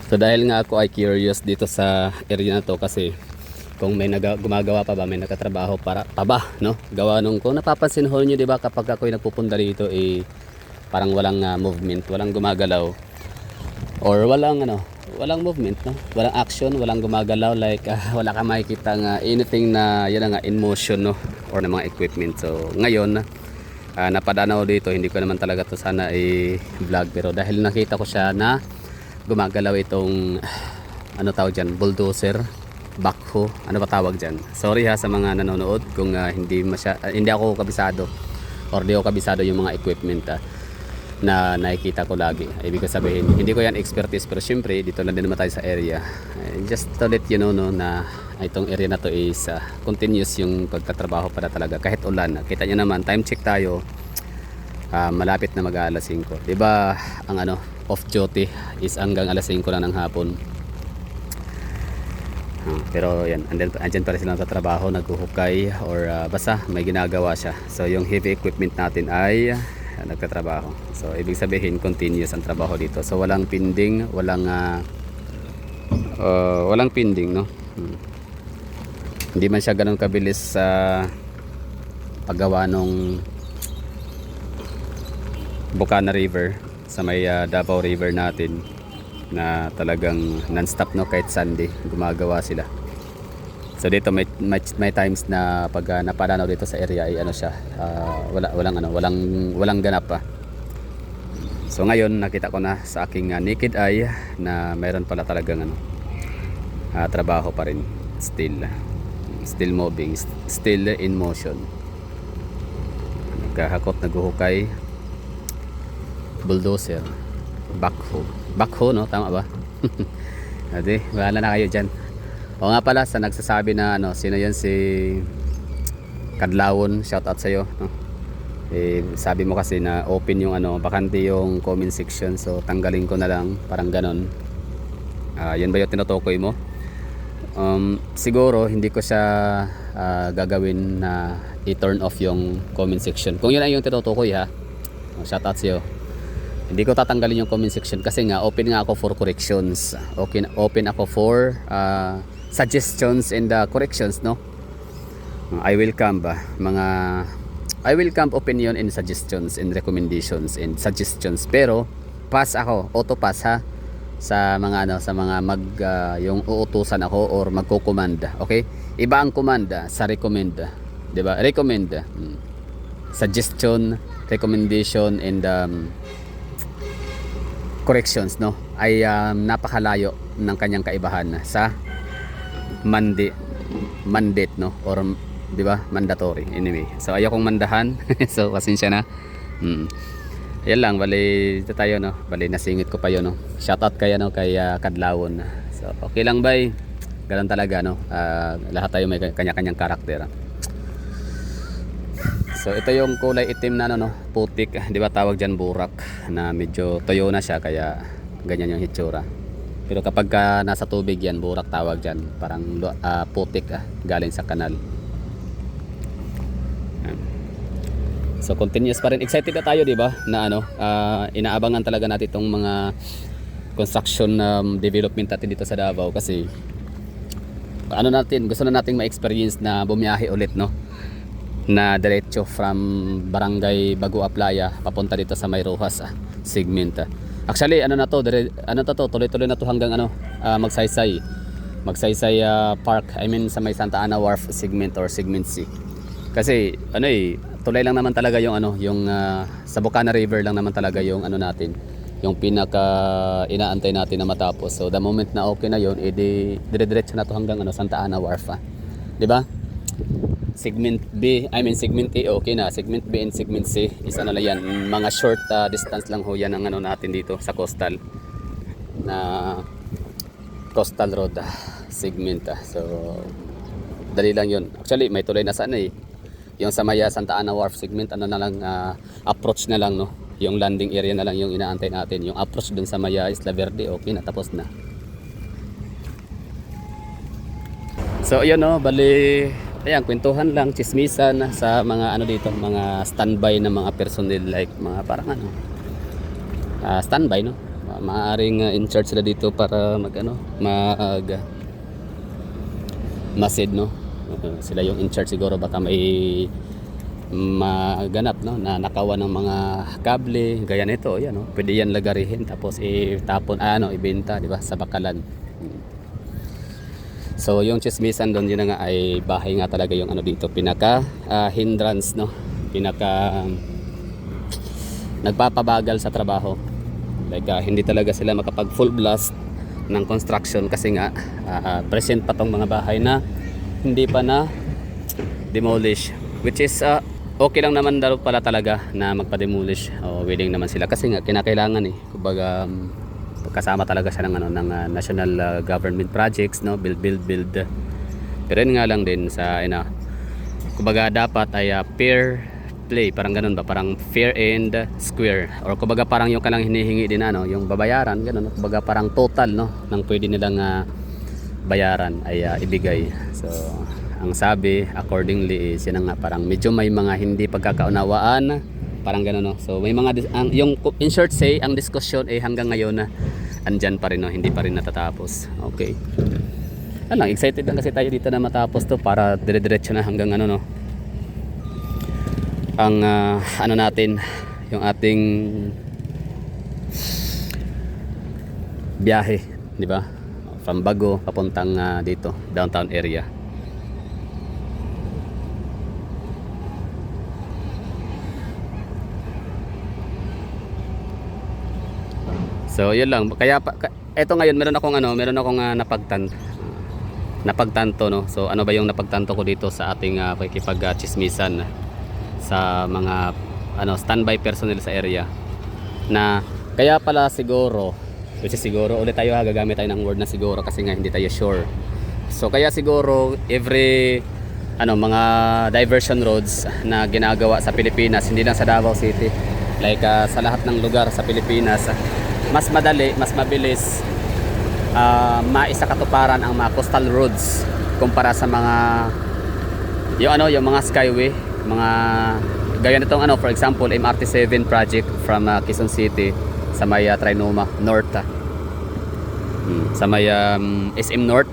So dahil nga ako ay curious dito sa area na to, kasi kung may gumagawa pa ba, may nagtatrabaho para pa ba, no? Gawa nung, kung napapansin ho nyo, di ba, kapag ako'y nagpupunta dito, parang walang movement, walang gumagalaw, or walang movement, no? Walang action, walang gumagalaw, like wala ka makikita nga anything na yun nga in motion, no? Or na mga equipment. So ngayon, napadanaw dito, hindi ko naman talaga to sana i-vlog, pero dahil nakita ko siya na gumagalaw itong ano tawag dyan, bulldozer, backhoe, ano ba tawag dyan. Sorry ha sa mga nanonood kung hindi ako kabisado, or di ako kabisado yung mga equipment na nakikita ko lagi. Ibig sabihin, hindi ko yan expertise, pero syempre dito lang din naman tayo sa area. Just to let you know, no, na itong area na to is continuous yung pagtatrabaho para talaga kahit ulan. Kita nyo naman, time check tayo, malapit na mag-alas 5. Diba ang off duty is hanggang alas 5 lang ng hapon. Pero yan, andyan pa rin sila sa trabaho, naghuhukay or basta may ginagawa siya. So yung heavy equipment natin ay nagtatrabaho. So ibig sabihin continuous ang trabaho dito. So walang pinding, walang pinding, no. Hindi man siya ganoon kabilis sa paggawa nung Bukana River sa may Davao River natin, na talagang non-stop, no, kahit Sunday gumagawa sila. So dito may times na pag napadanaw dito sa area ay siya, walang ganap pa. So ngayon nakita ko na sa aking naked eye na mayroon pala talagang trabaho pa rin, still moving, still in motion. Nagkahakot, naghuhukay, bulldozer, backhoe, no, tama ba? Ade, wala na kayo dyan. O nga pala, sa nagsasabi na sino yan, si Kadlawon, shout out sa'yo, no? Sabi mo kasi na open yung bakante yung comment section, so tanggalin ko na lang, parang ganon. Yan ba yung tinutukoy mo? Siguro hindi ko siya gagawin na i-turn off yung comment section. Kung yun ay yung tinutukoy, ha, shout out sa'yo. Hindi ko tatanggalin yung comment section kasi nga open nga ako for corrections. Okay, open ako for suggestions and corrections, no. I welcome opinion and suggestions and recommendations and suggestions, pero pass ako, auto pass ha, sa mga yung uutusan ako or magko-command. Okay, iba ang command sa recommend, 'di ba? Recommend, suggestion, recommendation and corrections, no, ay napakalayo ng kanyang kaibahan sa mandate, no, or 'di ba, mandatory. Anyway, so ayokong mandahan. So pasensya na. Yan lang, bali tayo, no, bali nasingit ko pa 'yon, no. Shout out kay Kadlawon. So okay lang, bay, ganun talaga, no. Lahat tayo may kanya-kanyang karakter. So ito yung kulay itim na putik, 'di ba, tawag diyan burak, na medyo tuyo na siya, kaya ganyan yung hitsura. Pero kapag nasa tubig yan, burak tawag diyan, parang putik galing sa kanal. So continuous pa rin. Excited na tayo, 'di ba? Na inaabangan talaga natin itong mga construction development natin dito sa Davao, kasi gusto na nating ma-experience na bumiyahe ulit, no, na diretso from Barangay Bago Aplaya papunta dito sa May Rojas segment. Actually tuloy-tuloy na to hanggang Magsaysay Park, I mean sa may Santa Ana Wharf segment or segment C. Kasi tuloy lang naman talaga yung sa Bukana River lang naman talaga yung natin, yung pinaka inaantay natin na matapos. So the moment na okay na yon, dire-diretso na to hanggang Santa Ana Wharf, 'di ba? Segment B, I mean segment A okay na, segment B and segment C is lang yan, mga short distance lang ho yan ang natin dito sa coastal road segment. So dali lang yun. Actually may tuloy na sana yung sa Maya Santa Ana Wharf segment, na lang, approach na lang, no, yung landing area na lang yung inaantay natin. Yung approach dun sa Maya Isla Verde okay na, tapos na. So ayan, no, bali ayan, kwentuhan lang, chismisan sa mga dito, mga standby na mga personnel, like mga parang standby, no, Maaaring in charge sila dito para mag ano, masid, no. Sila yung in charge siguro, baka may maganap, no, na nakawan ng mga kable gaya nito, yan, no. Pwede yan lagarihin tapos itapon, ibenta, di ba, sa bakalan. So yung chismisan doon, yun na nga, ay bahay nga talaga yung ano dito, pinaka hindrance, no, pinaka nagpapabagal sa trabaho. Like hindi talaga sila makapag full blast ng construction kasi nga present pa tong mga bahay na hindi pa na demolish, which is okay lang naman daw pala talaga na magpa-demolish, o willing naman sila kasi nga kinakailangan kumbaga kasama talaga siya ng ano, ng national government projects, no, build. Pero yun nga lang din sa kumbaga dapat ay fair play, parang ganun ba, parang fair and square, or kumbaga parang yung kanang hinihingi din yung babayaran, ganun, kumbaga parang total, no, ng pwede nilang bayaran ay ibigay. So ang sabi accordingly is yun nga, parang medyo may mga hindi pagkakaunawaan, parang gano'n, no. So may mga yung in short say, ang discussion hanggang ngayon na andyan pa rin, no, hindi pa rin natatapos. Okay, lang, excited lang kasi tayo dito na matapos to para dire-diretso na hanggang ano, no, ang ano natin, yung ating biyahe, di ba, from Bago papuntang dito downtown area. So yun lang, kaya eto ngayon meron akong napagtanto, no. So ano ba yung napagtanto ko dito sa ating pakikipag-chismisan sa mga standby personnel sa area, na kaya pala siguro, which is siguro ulit tayo gagamit tayo ng word na siguro kasi nga hindi tayo sure. So kaya siguro every mga diversion roads na ginagawa sa Pilipinas, hindi lang sa Davao City, like sa lahat ng lugar sa Pilipinas, mas madali, mas mabilis maisakatuparan ang mga coastal roads kumpara sa mga yung mga skyway, mga gaya nitong for example MRT7 project from Quezon City sa may Trinoma North, sa may SM North,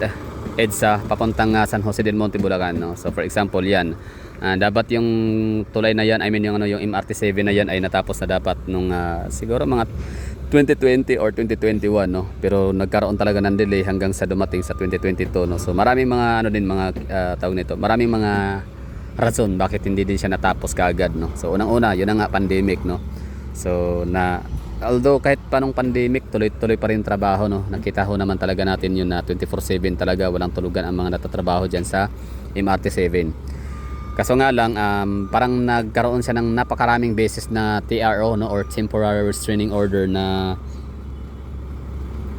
EDSA papuntang San Jose del Monte, Bulacan, no. So for example yan, dapat yung tulay na yan, yung MRT7 na yan ay natapos na dapat nung siguro mga 2020 or 2021, no. Pero nagkaroon talaga ng delay hanggang sa dumating sa 2022, no. So maraming mga mga tawag nito, maraming mga rason bakit hindi din siya natapos kaagad, no. So unang-una, yun nga, pandemic, no. So although kahit panong pandemic, tuloy-tuloy pa rin trabaho, no. Nakita ho naman talaga natin yun na 24/7 talaga walang tulugan ang mga natatrabaho diyan sa MRT7. Kaso nga lang, parang nagkaroon siya ng napakaraming beses na TRO, no, or temporary restraining order, na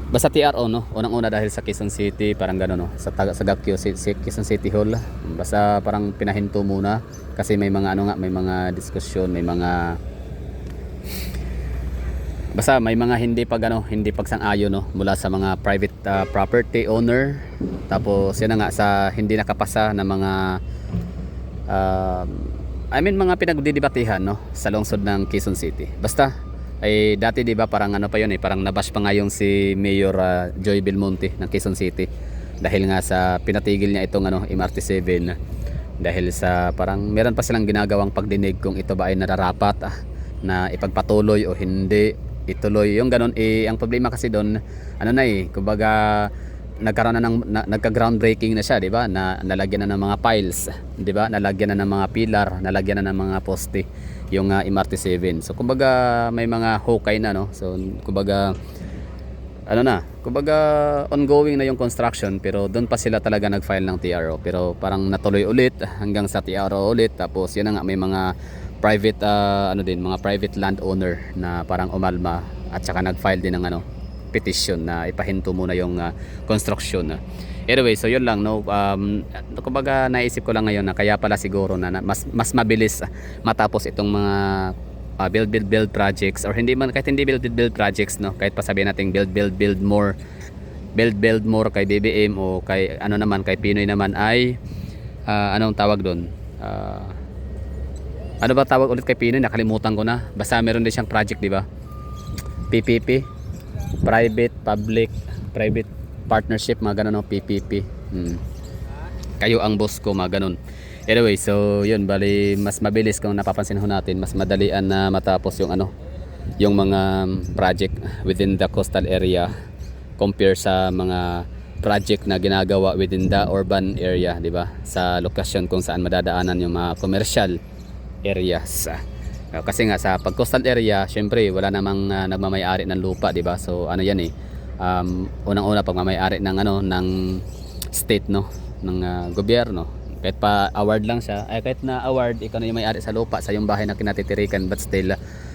basta TRO, no, unang-una dahil sa Quezon City, parang gano'n, no, sa Quezon City Hall, basta parang pinahinto muna kasi may mga may mga diskusyon, may mga basta may mga hindi pagsang-ayon, no, mula sa mga private property owner, tapos yan nga sa hindi nakapasa na mga mga pinagdidebatehan, no, sa lungsod ng Quezon City. Basta ay dati, di ba, parang pa yun, parang nabash pa nga yung si Mayor Joy Belmonte ng Quezon City dahil nga sa pinatigil niya itong MRT7, dahil sa parang meron pa silang ginagawang pagdinig kung ito ba ay nararapat na ipagpatuloy o hindi ituloy, yung ganon. Ang problema kasi doon, kumbaga nagkaroon na ng nagka-groundbreaking na siya, di ba, na nalagyan na ng mga piles, di ba, nalagyan na ng mga pilar, nalagyan na ng mga poste yung MRT7. So kumbaga may mga hukay na, no. So kumbaga kumbaga ongoing na yung construction, pero doon pa sila talaga nag-file ng TRO, pero parang natuloy ulit hanggang sa TRO ulit. Tapos yan nga, may mga private mga private landowner na parang umalma at saka nag-file din ng petition na ipahinto muna yung construction. Anyway, so yun lang, no. Kumbaga naisip ko lang ngayon na kaya pala siguro na mas mabilis matapos itong mga build projects, or hindi man, kahit hindi build projects, no, kahit pa sabihin natin build more kay BBM o kay naman kay Pinoy naman ay anong tawag doon, ano ba tawag ulit kay Pinoy, nakalimutan ko na. Basta meron din siyang project, di ba, PPP, private public private partnership, mga ganun, no? PPP. Kayo ang boss ko, mga ganun. Anyway, so yun, bali mas mabilis kung napapansin ho natin, mas madalian na matapos yung ano, yung mga project within the coastal area compare sa mga project na ginagawa within the urban area, di ba? Sa lokasyon kung saan madadaanan yung mga commercial areas. Kasi nga sa pag coastal area, syempre wala namang nagmamay-ari ng lupa, di ba? So ano yan eh, unang-una pagmamay-ari ng ano, ng state, no, ng gobyerno. Kahit pa award lang siya, ay kahit na award, ikaw na yung may-ari sa lupa sa yung bahay na kinatitirikan, but still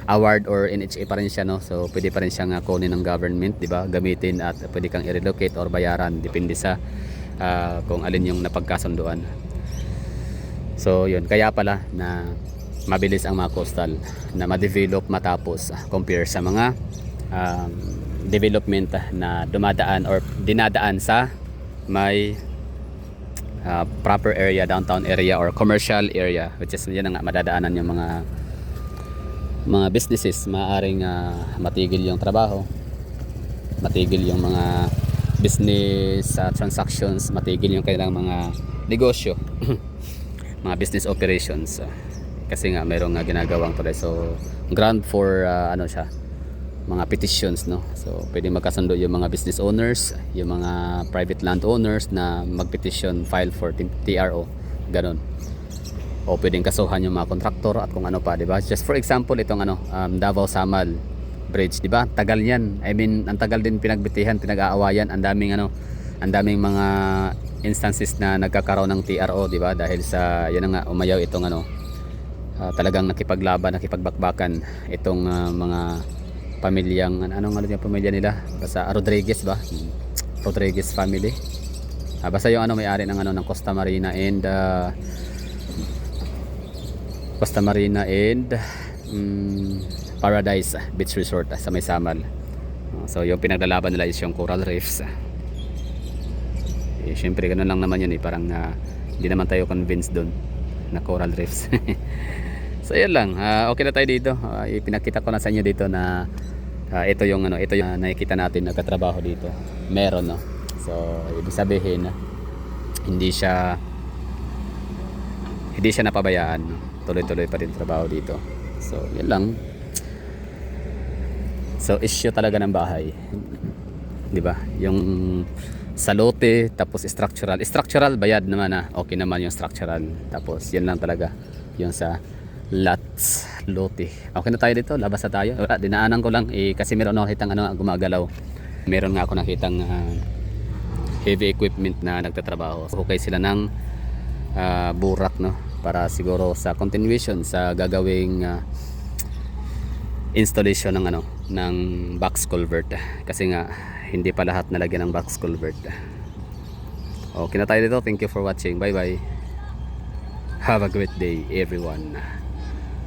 award or NHA pa rin siya, no. So pwede pa rin siyang kunin ng government, di ba? Gamitin at pwede kang i-relocate or bayaran, depende sa kung alin yung napagkasunduan. So yun, kaya pala na mabilis ang mga coastal na ma-develop matapos compare sa mga development na dumadaan or dinadaan sa may proper area, downtown area or commercial area, which is yan nga madadaanan yung mga businesses. Maaaring matigil yung trabaho, matigil yung mga business transactions, matigil yung kanilang mga negosyo mga business operations, kasi nga mayroong ginagawang tuloy. So grant for ano siya, mga petitions, no. So pwede magkasundo yung mga business owners, yung mga private land owners na magpetition, file for TRO, ganun. O pwedeng kasuhan yung mga kontraktor at kung ano pa, di ba? Just for example, itong ano, Davao Samal Bridge, di ba? Tagal yan. I mean, ang tagal din pinagbitihan, pinag-aawayan, ang daming ano, ang daming mga instances na nagkakaroon ng TRO, di ba? Dahil sa yan nga umayaw itong ano, talagang nakipaglaban, nakipagbakbakan itong mga pamilyang, anong ano yung pamilya nila, basta Rodriguez ba, Rodriguez family, basta yung ano may-ari ng ano ng Costa Marina and Paradise Beach Resort sa May Samal. So yung pinaglalaban nila is yung coral reefs. Syempre ganun lang naman yun eh, parang hindi naman tayo convinced doon na coral reefs. So yun lang, okay na tayo dito. Ipinakita ko na sa inyo dito na ito yung ano, ito yung nakikita natin nagkatrabaho dito. Meron, no. So ibig sabihin hindi siya napabayaan, no? Tuloy-tuloy pa rin trabaho dito. So yun lang. So issue talaga ng bahay, 'di ba? Yung sa lote, tapos structural bayad naman okay naman yung structural. Tapos yan lang talaga yung sa lots, lote. Okay na tayo dito, labas na tayo. Dinaanan ko lang kasi meron ako nakitang ano, gumagalaw. Meron nga ako nakitang heavy equipment na nagtatrabaho. Hukay sila ng burak, no, para siguro sa continuation sa gagawing installation ng ano, ng box culvert, kasi nga hindi pa lahat nalagyan ng box culvert. Okay na tayo dito. Thank you for watching. Bye bye. Have a great day everyone.